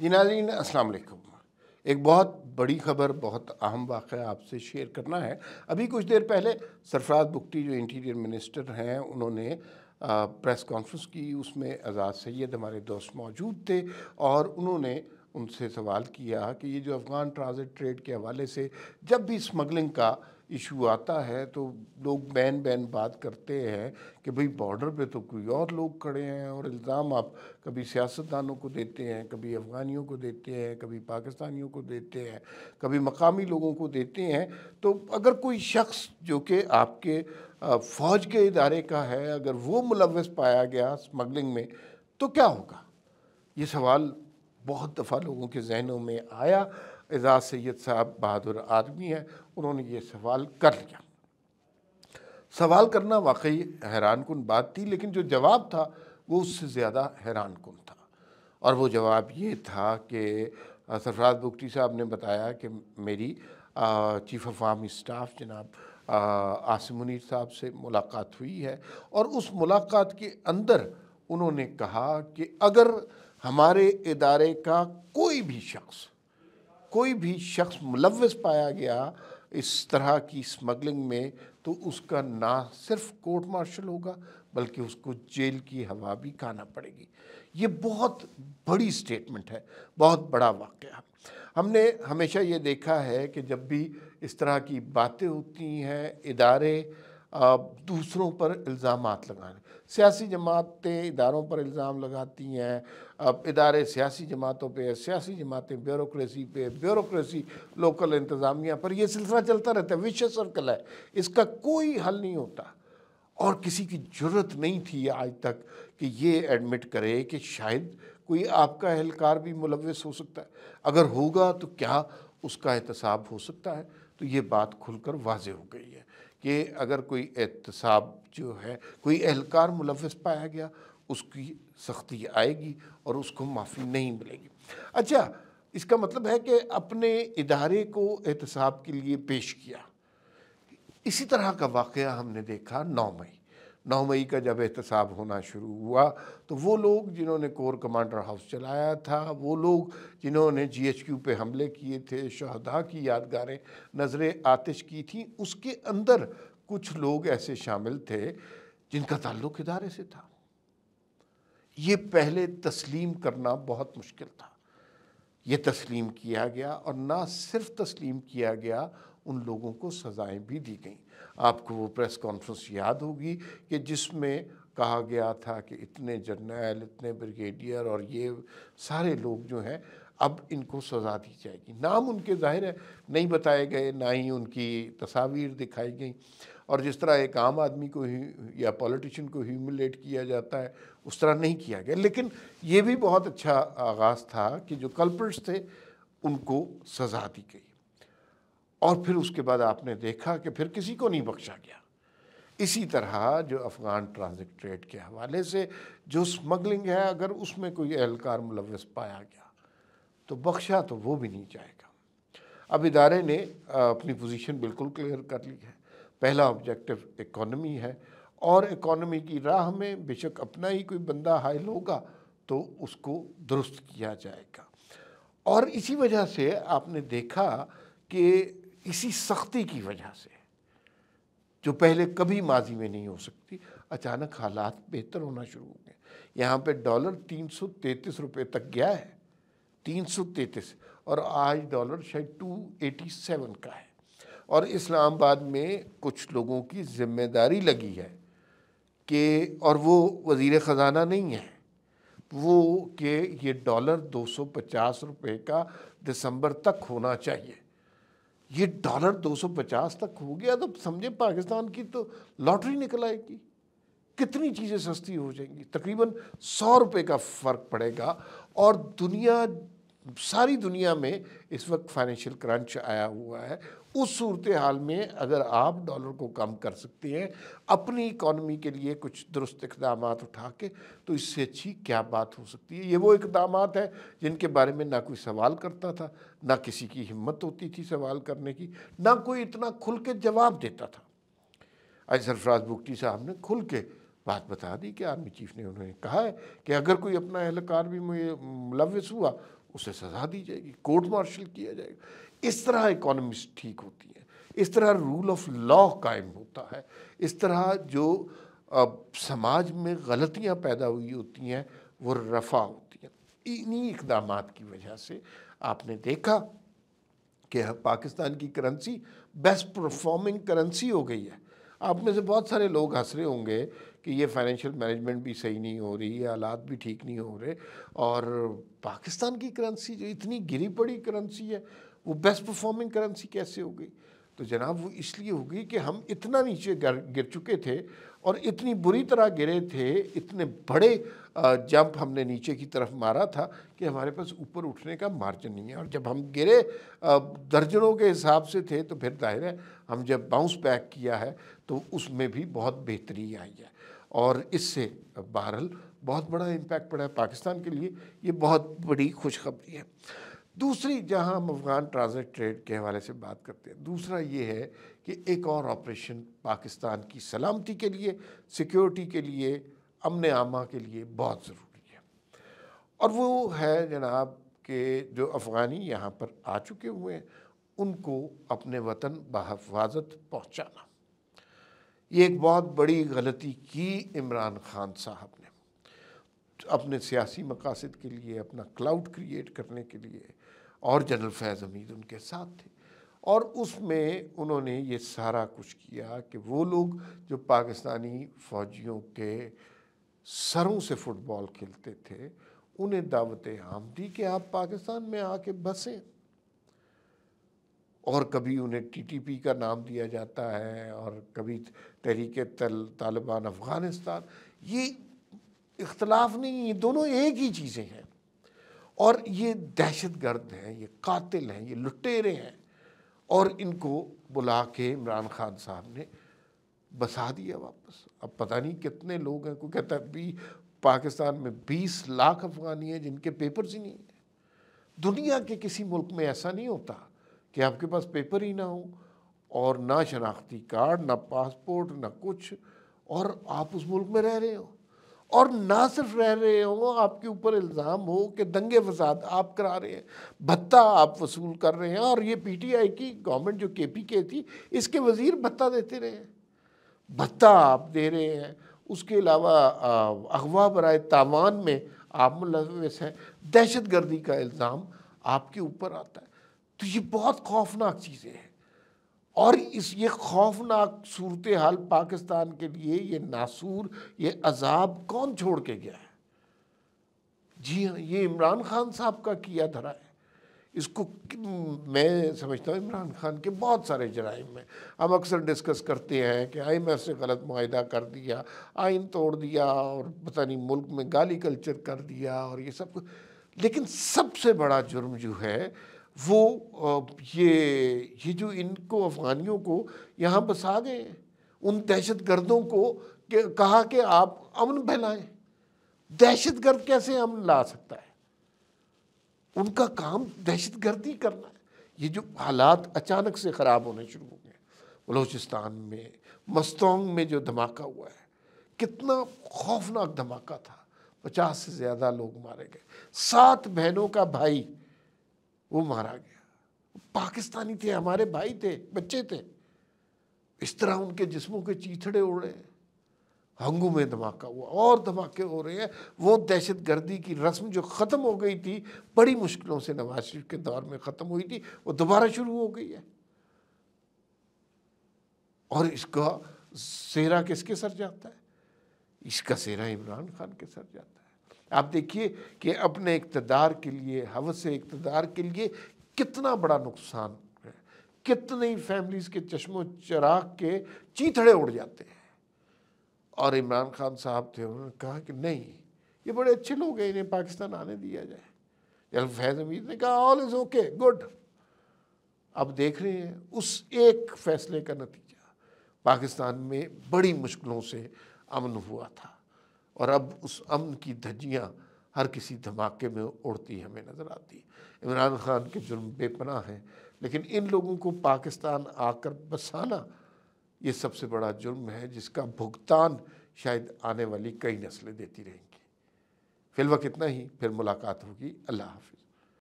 जी नाज़रीन, अस्सलाम वालेकुम। एक बहुत बड़ी ख़बर, बहुत अहम वाक़या आपसे शेयर करना है। अभी कुछ देर पहले सरफराज बुगटी जो इंटीरियर मिनिस्टर हैं, उन्होंने प्रेस कॉन्फ्रेंस की। उसमें एजाज़ सैयद हमारे दोस्त मौजूद थे और उन्होंने उनसे सवाल किया कि ये जो अफ़गान ट्रांज़िट ट्रेड के हवाले से जब भी स्मगलिंग का इशू आता है तो लोग बैन बैन बात करते हैं कि भाई बॉर्डर पे तो कोई और लोग खड़े हैं, और इल्ज़ाम आप कभी सियासतदानों को देते हैं, कभी अफ़गानियों को देते हैं, कभी पाकिस्तानियों को देते हैं, कभी मकामी लोगों को देते हैं। तो अगर कोई शख्स जो कि आपके फ़ौज के इदारे का है, अगर वो मुलव्वस पाया गया स्मगलिंग में, तो क्या होगा? ये सवाल बहुत दफ़ा लोगों के जहनों में आया। एजाज़ सैयद साहब बहादुर आदमी है, उन्होंने ये सवाल कर लिया। सवाल करना वाकई हैरान कुन बात थी, लेकिन जो जवाब था वो उससे ज़्यादा हैरान कुन था। और वो जवाब ये था कि सरफराज बुगटी साहब ने बताया कि मेरी चीफ़ ऑफ आर्मी स्टाफ जनाब आसिम मुनीर साहब से मुलाकात हुई है, और उस मुलाकात के अंदर उन्होंने कहा कि अगर हमारे इदारे का कोई भी शख्स मुलव्वस पाया गया इस तरह की स्मगलिंग में, तो उसका ना सिर्फ कोर्ट मार्शल होगा बल्कि उसको जेल की हवा भी खाना पड़ेगी। ये बहुत बड़ी स्टेटमेंट है, बहुत बड़ा वाक़या। हमने हमेशा ये देखा है कि जब भी इस तरह की बातें होती हैं, इदारे दूसरों पर इल्ज़ामात लगाने, सियासी जमातें इदारों पर इल्ज़ाम लगाती हैं, अब इदारे सियासी जमातों पे, सियासी जमातें ब्यूरोक्रेसी पे, ब्यूरोक्रेसी लोकल इंतज़ामिया पर, यह सिलसिला चलता रहता है, विशेष सर्कल है, इसका कोई हल नहीं होता। और किसी की ज़रूरत नहीं थी आज तक कि ये एडमिट करे कि शायद कोई आपका एहलकार भी मुलव्वस हो सकता है। अगर होगा तो क्या उसका एहतसाब हो सकता है? तो ये बात खुलकर वाज़ेह हो गई है कि अगर कोई एहतसाब जो है, कोई एहलकार मुलव्वस पाया गया, उसकी सख्ती आएगी और उसको माफ़ी नहीं मिलेगी। अच्छा, इसका मतलब है कि अपने इदारे को एहतसाब के लिए पेश किया। इसी तरह का वाक़या हमने देखा 9 मई का जब एहतसाब होना शुरू हुआ, तो वो लोग जिन्होंने कोर कमांडर हाउस चलाया था, वो लोग जिन्होंने GHQ पे हमले किए थे, शहदा की यादगारें नज़रे आतिश की थी, उसके अंदर कुछ लोग ऐसे शामिल थे जिनका ताल्लुक़ इदारे से था। ये पहले तस्लीम करना बहुत मुश्किल था। ये तस्लीम किया गया, और ना सिर्फ तस्लीम किया गया, उन लोगों को सज़ाएं भी दी गईं। आपको वो प्रेस कॉन्फ्रेंस याद होगी कि जिसमें कहा गया था कि इतने जर्नैल, इतने ब्रिगेडियर और ये सारे लोग जो हैं, अब इनको सज़ा दी जाएगी। नाम उनके ज़ाहिर है नहीं बताए गए, ना ही उनकी तस्वीर दिखाई गई, और जिस तरह एक आम आदमी को ही या पॉलिटिशियन को ह्यूमिलेट किया जाता है, उस तरह नहीं किया गया। लेकिन ये भी बहुत अच्छा आगाज़ था कि जो कल्प्रिट्स थे उनको सज़ा दी गई, और फिर उसके बाद आपने देखा कि फिर किसी को नहीं बख्शा गया। इसी तरह जो अफ़गान ट्रांजिट ट्रेड के हवाले से जो स्मगलिंग है, अगर उसमें कोई एहलकार मुलव्वस पाया गया तो बख्शा तो वो भी नहीं जाएगा। अब इदारे ने अपनी पोजीशन बिल्कुल क्लियर कर ली है। पहला ऑब्जेक्टिव इकॉनमी है, और इकॉनमी की राह में बेशक अपना ही कोई बंदा हायल होगा तो उसको दुरुस्त किया जाएगा। और इसी वजह से आपने देखा कि इसी सख्ती की वजह से, जो पहले कभी माजी में नहीं हो सकती, अचानक हालात बेहतर होना शुरू हो गए। यहाँ पे डॉलर 333 रुपये तक गया है, 333, और आज डॉलर शायद 287 का है। और इस्लामाबाद में कुछ लोगों की जिम्मेदारी लगी है कि, और वो वज़ीर ख़जाना नहीं है, वो कि ये डॉलर 250 रुपये का दिसंबर तक होना चाहिए। ये डॉलर 250 तक हो गया तो समझे पाकिस्तान की तो लॉटरी निकल आएगी। कितनी चीज़ें सस्ती हो जाएंगी, तकरीबन 100 रुपये का फ़र्क पड़ेगा। और सारी दुनिया में इस वक्त फाइनेंशियल क्रंच आया हुआ है। उस सूरत हाल में अगर आप डॉलर को कम कर सकते हैं अपनी इकॉनमी के लिए कुछ दुरुस्त इक़दाम उठा के, तो इससे अच्छी क्या बात हो सकती है। ये वो इक़दाम हैं जिनके बारे में ना कोई सवाल करता था, ना किसी की हिम्मत होती थी सवाल करने की, ना कोई इतना खुल के जवाब देता था। आज सरफराज बुगटी साहब ने खुल के बात बता दी कि आर्मी चीफ ने उन्होंने कहा है कि अगर कोई अपना एहलकार भी मुलव्वस हुआ اسے سزا دی جائے گی، کورٹ مارشل کیا جائے گا۔ اس طرح اکانومیز ٹھیک ہوتی ہیں، اس طرح رول آف لا قائم ہوتا ہے، اس طرح جو سماج میں غلطیاں پیدا ہوئی ہوتی ہیں وہ رفع ہوتی ہیں۔ انہی اقدامات کی وجہ سے آپ نے دیکھا کہ پاکستان کی کرنسی بیسٹ پرفارمنگ کرنسی ہو گئی ہے۔ آپ میں سے بہت سارے لوگ ہنس رہے ہوں گے کہ یہ فائنینشیل مینجمنٹ بھی صحیح نہیں ہو رہی ہے، حالات بھی ٹھیک نہیں ہو رہے، اور پاکستان کی کرنسی جو اتنی گری پڑی کرنسی ہے وہ بیسٹ پرفارمنگ کرنسی کیسے ہو گئی؟ تو جناب وہ اس لیے ہو گئی کہ ہم اتنا نیچے گر چکے تھے اور اتنی بری طرح گرے تھے، اتنے بڑے جمپ ہم نے نیچے کی طرف مارا تھا کہ ہمارے پاس اوپر اٹھنے کا مارجن نہیں ہے، اور جب ہم گرے درجنوں کے حساب سے تھے تو پھر ظاہر ہے ہم جب باؤنس بیک کیا ہے تو اس میں بھی بہت بہتری آئی ہے، اور اس سے بہرحال بہت بڑا امپیکٹ پڑا ہے پاکستان کے لیے۔ یہ بہت بڑی خوشخبری ہے۔ دوسری، جہاں ہم افغان ٹرانزٹ ٹریڈ کے حوالے سے بات کرتے ہیں، دوسرا یہ ہے کہ ایک اور آپریشن پاکستان کی سلامتی کے لیے، سیکیورٹی کے لیے، امن عامہ کے لیے بہت ضروری ہے، اور وہ ہے جناب کہ جو افغانی یہاں پر آ چکے ہوئے ہیں ان کو اپنے وطن بحفاظت پہنچانا۔ یہ ایک بہت بڑی غلطی کی عمران خان صاحب نے اپنے سیاسی مقاصد کے لیے، اپنا کلاؤڈ کریٹ کرنے کے لیے، اور جنرل فیض حمید ان کے ساتھ تھے، اور اس میں انہوں نے یہ سارا کچھ کیا کہ وہ لوگ جو پاکستانی فوجیوں کے سروں سے فٹ بال کھیلتے تھے انہیں دعوت عام دی کہ آپ پاکستان میں آ کے بسیں، اور کبھی انہیں ٹی ٹی پی کا نام دیا جاتا ہے اور کبھی تحریک طالبان افغانستان۔ یہ اختلاف نہیں، یہ دونوں ایک ہی چیزیں ہیں، اور یہ دہشت گرد ہیں، یہ قاتل ہیں، یہ لٹیرے ہیں، اور ان کو بلا کے عمران خان صاحب نے بسا دیا واپس۔ اب پتہ نہیں کتنے لوگ ہیں، کوئی کہتا ہے بھی پاکستان میں 20 لاکھ افغانی ہیں جن کے پیپرز ہی نہیں ہیں۔ دنیا کے کسی ملک میں ایسا نہیں ہوتا کہ آپ کے پاس پیپر ہی نہ ہو، اور نہ شناختی کارڈ، نہ پاسپورٹ، نہ کچھ، اور آپ اس ملک میں رہ رہے ہو، اور نہ صرف رہ رہے ہوں، آپ کے اوپر الزام ہو کہ دنگے فساد آپ کرا رہے ہیں، بھتہ آپ وصول کر رہے ہیں، اور یہ پی ٹی آئی کی گورنمنٹ جو کے پی کے تھی اس کے وزیر بھتہ دیتے رہے ہیں، بھتہ آپ دے رہے ہیں۔ اس کے علاوہ اغوا برائے تاوان میں آپ ملوث ہیں، دہشت گردی کا الزام آپ کے اوپر آتا ہے۔ تو یہ بہت خوفناک چیزیں ہیں، اور یہ خوفناک صورتحال پاکستان کے لیے، یہ ناسور، یہ عذاب کون چھوڑ کے گیا ہے؟ جی ہاں، یہ عمران خان صاحب کا کیا دھرا ہے۔ اس کو میں سمجھتا ہوں عمران خان کے بہت سارے جرائم ہیں۔ ہم اکثر ڈسکس کرتے ہیں کہ آئی ایم ایف سے غلط معاہدہ کر دیا، آئین توڑ دیا، اور پتہ نہیں ملک میں گالی کلچر کر دیا، اور یہ سب کچھ، لیکن سب سے بڑا جرم جو ہے وہ یہ جو ان کو افغانیوں کو یہاں بسا گئے ہیں، ان دہشت گردوں کو کہا کہ آپ امن پھیلائیں۔ دہشت گرد کیسے امن لا سکتا ہے؟ ان کا کام دہشت گردی کرنا ہے۔ یہ جو حالات اچانک سے خراب ہونے شروع ہو گئے، بلوچستان میں مستونگ میں جو دھماکہ ہوا ہے، کتنا خوفناک دھماکہ تھا، 50 سے زیادہ لوگ مارے گئے، 7 بہنوں کا بھائی وہ مارا گیا، پاکستانی تھے، ہمارے بھائی تھے، بچے تھے، اس طرح ان کے جسموں کے چیتھڑے اڑ رہے ہیں۔ ہنگو میں دھماکہ ہوا، اور دھماکے ہو رہے ہیں۔ وہ دہشت گردی کی رسم جو ختم ہو گئی تھی، بڑی مشکلوں سے نواز شریف کے دور میں ختم ہوئی تھی، وہ دوبارہ شروع ہو گئی ہے، اور اس کا سہرا کس کے سر جاتا ہے؟ اس کا سہرا عمران خان کے سر جاتا ہے۔ آپ دیکھیے کہ اپنے اقتدار کے لیے، ہوس اقتدار کے لیے کتنا بڑا نقصان ہے، کتنی فیملیز کے چشم و چراغ کے چیتھڑے اڑ جاتے ہیں۔ اور عمران خان صاحب تھے، انہوں نے کہا کہ نہیں، یہ بڑے اچھے لوگ ہیں، انہیں پاکستان آنے دیا جائے۔ جنرل فیض حمید نے کہا آل از اوکے، گڈ۔ اب دیکھ رہے ہیں اس ایک فیصلے کا نتیجہ، پاکستان میں بڑی مشکلوں سے امن ہوا تھا، اور اب اس امن کی دھجیاں ہر کسی دھماکے میں اڑتی ہمیں نظر آتی۔ عمران خان کے جرم بے پناہ ہیں، لیکن ان لوگوں کو پاکستان آ کر بسانا یہ سب سے بڑا جرم ہے، جس کا بھگتان شاید آنے والی کئی نسلیں دیتی رہیں گی۔ فی الوقت اتنا ہی، پھر ملاقات ہوگی۔ اللہ حافظ۔